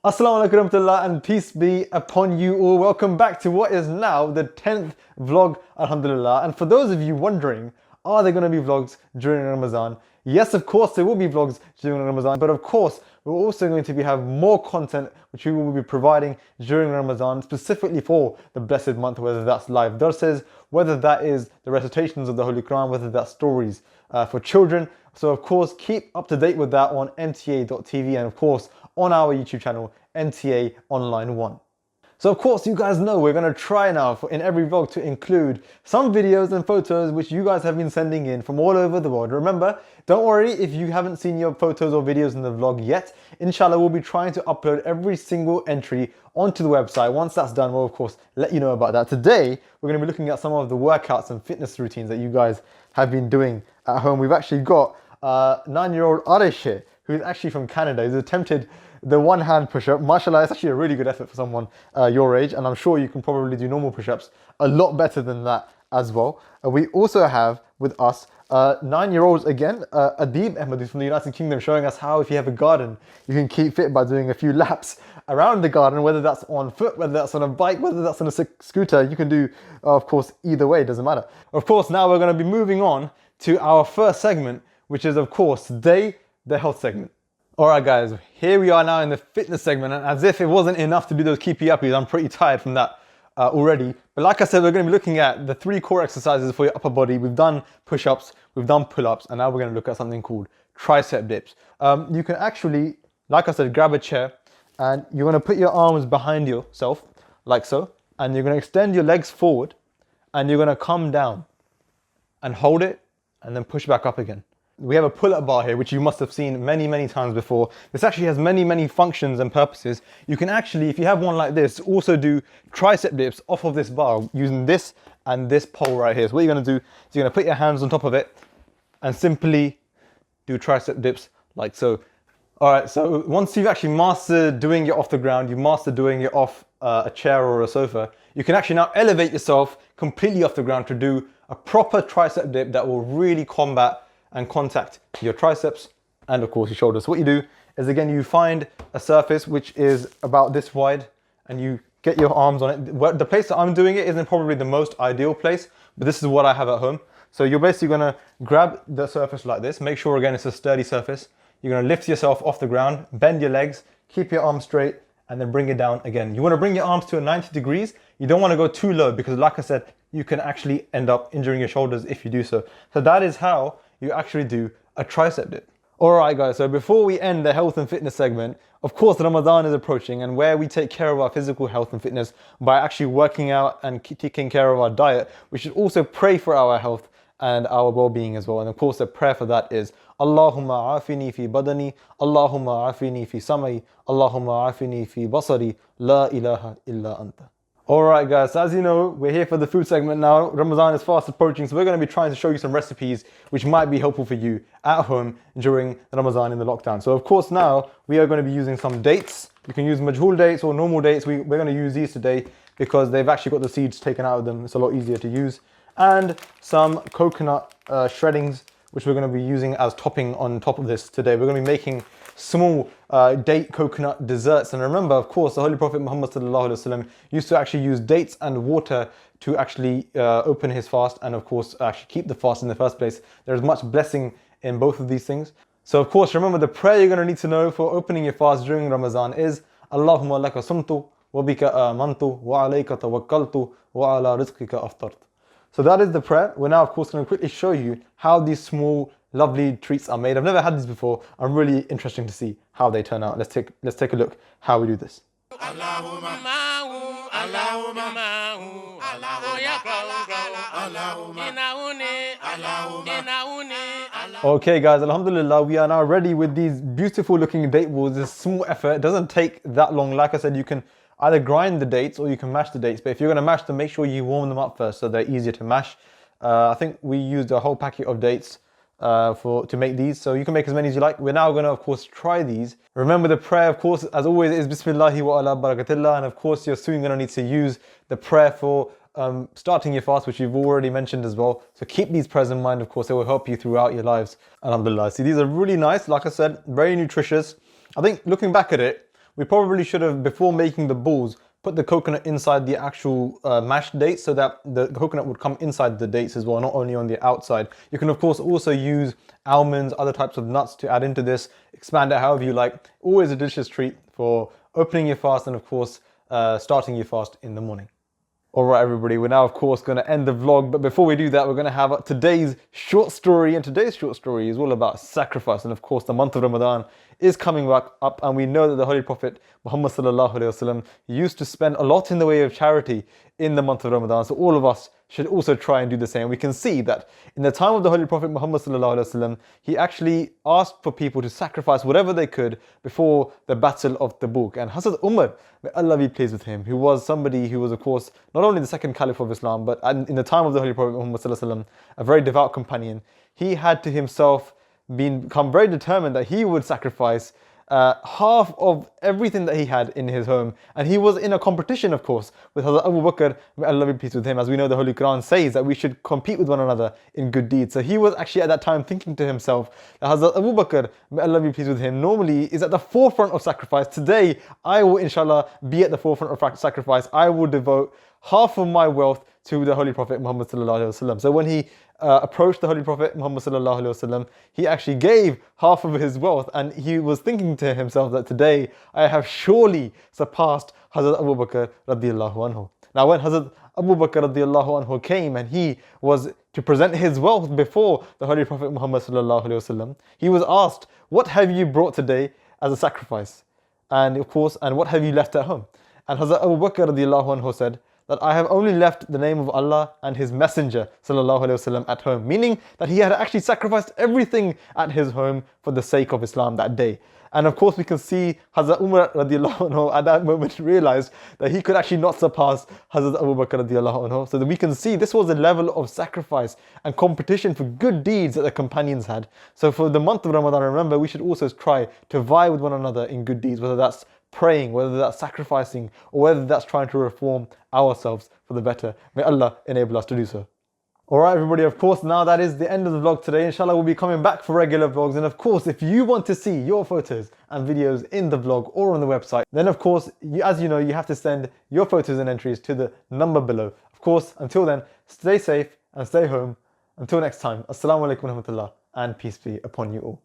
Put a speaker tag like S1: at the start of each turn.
S1: Assalamu alaikum warahmatullah and peace be upon you all. Welcome back to what is now the 10th vlog, alhamdulillah. And for those of you wondering, are there going to be vlogs during Ramadan? Yes, of course there will be vlogs during Ramadan, but of course we're also going to have more content which we will be providing during Ramadan, specifically for the blessed month, whether that's live darses, whether that is the recitations of the Holy Quran, whether that's stories for children. So of course keep up to date with that on nta.tv and of course on our YouTube channel, NTA Online 1. So of course you guys know we're going to try now in every vlog to include some videos and photos which you guys have been sending in from all over the world. Remember, don't worry if you haven't seen your photos or videos in the vlog yet. Inshallah, we'll be trying to upload every single entry onto the website. Once that's done, we'll of course let you know about that. Today, we're going to be looking at some of the workouts and fitness routines that you guys have been doing at home. We've actually got 9-year-old Arish here, who's actually from Canada. He's attempted the one-hand push-up. Mashallah, it's actually a really good effort for someone your age, and I'm sure you can probably do normal push-ups a lot better than that as well. We also have with us 9-year-olds again, Adib Ahmed, who's from the United Kingdom, showing us how if you have a garden, you can keep fit by doing a few laps around the garden, whether that's on foot, whether that's on a bike, whether that's on a scooter. You can do, of course, either way, it doesn't matter. Of course, now we're going to be moving on to our first segment, which is, of course, today, the health segment. Alright guys, here we are now in the fitness segment, and as if it wasn't enough to do those keepy uppies, I'm pretty tired from that already. But like I said, we're going to be looking at the 3 core exercises for your upper body. We've done push-ups, we've done pull-ups, and now we're going to look at something called tricep dips. You can actually, like I said, grab a chair, and you're going to put your arms behind yourself, like so, and you're going to extend your legs forward, and you're going to come down, and hold it, and then push back up again. We have a pull-up bar here, which you must have seen many times before. This actually has many functions and purposes. You can actually, if you have one like this, also do tricep dips off of this bar using this and this pole right here. So what you're going to do is you're going to put your hands on top of it and simply do tricep dips like so. All right, so once you've actually mastered doing it off the ground, you've mastered doing it off a chair or a sofa, you can actually now elevate yourself completely off the ground to do a proper tricep dip that will really combat and contact your triceps and of course your shoulders. So what you do is, again, you find a surface which is about this wide and you get your arms on it. The place that I'm doing it isn't probably the most ideal place, but this is what I have at home. So you're basically gonna grab the surface like this, make sure again it's a sturdy surface. You're gonna lift yourself off the ground, bend your legs, keep your arms straight, and then bring it down again. You wanna bring your arms to a 90 degrees. You don't wanna go too low because, like I said, you can actually end up injuring your shoulders if you do so. So that is how you actually do a tricep dip. Alright guys, so before we end the health and fitness segment, of course Ramadan is approaching, and where we take care of our physical health and fitness by actually working out and taking care of our diet, we should also pray for our health and our well-being as well. And of course the prayer for that is Allahumma afini fi badani, Allahumma afini fi sam'i, Allahumma afini fi basari, la ilaha illa anta. Alright guys, so as you know, we're here for the food segment now. Ramadan is fast approaching, so we're going to be trying to show you some recipes which might be helpful for you at home during Ramadan in the lockdown. So of course now, we are going to be using some dates. You can use majhul dates or normal dates. We're going to use these today because they've actually got the seeds taken out of them. It's a lot easier to use. And some coconut shreddings, which we're going to be using as topping on top of this today. We're going to be making small date coconut desserts. And remember, of course, the Holy Prophet Muhammad sallallahu alaihi wasallam used to actually use dates and water to actually open his fast and of course actually keep the fast in the first place. There's much blessing in both of these things. So of course, remember, the prayer you're going to need to know for opening your fast during Ramadan is Allahumma laka sumtu wa bika amantu wa alayka tawakkaltu wa ala rizqika aftartu. So that is the prayer. We're now of course going to quickly show you how these small lovely treats are made. I've never had these before. I'm really interested to see how they turn out. Let's take a look how we do this. Okay guys, alhamdulillah, we are now ready with these beautiful looking date balls. It's a small effort. It doesn't take that long. Like I said, you can either grind the dates or you can mash the dates. But if you're going to mash them, make sure you warm them up first so they're easier to mash. I think we used a whole packet of dates to make these, so you can make as many as you like. We're now going to of course try these. Remember, the prayer of course as always is Bismillahi wa ala barakatillah, and of course you're soon going to need to use the prayer for starting your fast, which you've already mentioned as well. So keep these prayers in mind. Of course, they will help you throughout your lives, alhamdulillah. See, these are really nice. Like I said, very nutritious. I think looking back at it, We probably should have, before making the balls, put the coconut inside the actual mashed dates so that the coconut would come inside the dates as well, not only on the outside. You can of course also use almonds, other types of nuts to add into this, expand it however you like. Always a delicious treat for opening your fast and of course starting your fast in the morning. Alright everybody, we're now of course going to end the vlog, but before we do that we're going to have today's short story, and today's short story is all about sacrifice. And of course the month of Ramadan is coming back up, and we know that the Holy Prophet Muhammad sallallahu alaihi wasallam used to spend a lot in the way of charity in the month of Ramadan, so all of us should also try and do the same. We can see that in the time of the Holy Prophet Muhammad sallallahu alaihi wasallam, he actually asked for people to sacrifice whatever they could before the Battle of Tabuk. And Hazrat Umar, may Allah be pleased with him, who was somebody who was of course not only the second caliph of Islam, but in the time of the Holy Prophet Muhammad sallallahu alaihi wasallam, a very devout companion, he had to himself become very determined that he would sacrifice half of everything that he had in his home. And he was in a competition of course with Hazrat Abu Bakr, may Allah be pleased with him. As we know, the Holy Quran says that we should compete with one another in good deeds. So he was actually at that time thinking to himself that Hazrat Abu Bakr, may Allah be pleased with him, normally is at the forefront of sacrifice. Today I will inshallah be at the forefront of sacrifice. I will devote half of my wealth to the Holy Prophet Muhammad sallallahu alaihi wasallam. So when he approached the Holy Prophet Muhammad sallallahu alaihi wasallam, he actually gave half of his wealth, and he was thinking to himself that today I have surely surpassed Hazrat Abu Bakr radiallahu anhu. Now when Hazrat Abu Bakr radiallahu anhu came and he was to present his wealth before the Holy Prophet Muhammad sallallahu alaihi wasallam, he was asked, "What have you brought today as a sacrifice?" And of course, and what have you left at home? And Hazrat Abu Bakr radiallahu anhu said that I have only left the name of Allah and His Messenger sallallahu alaihi wasallam at home, meaning that he had actually sacrificed everything at his home for the sake of Islam that day. And of course we can see Hazrat Umar radiallahu anhu at that moment realized that he could actually not surpass Hazrat Abu Bakr radiallahu anhu. So that we can see this was a level of sacrifice and competition for good deeds that the companions had. So for the month of Ramadan, remember, we should also try to vie with one another in good deeds, whether that's praying, whether that's sacrificing, or whether that's trying to reform ourselves for the better. May Allah enable us to do so. Alright everybody, of course now that is the end of the vlog today. Inshallah we'll be coming back for regular vlogs, and of course if you want to see your photos and videos in the vlog or on the website, then of course as you know, you have to send your photos and entries to the number below. Of course, until then, stay safe and stay home. Until next time, Assalamu alaikum wa rahmatullah, and peace be upon you all.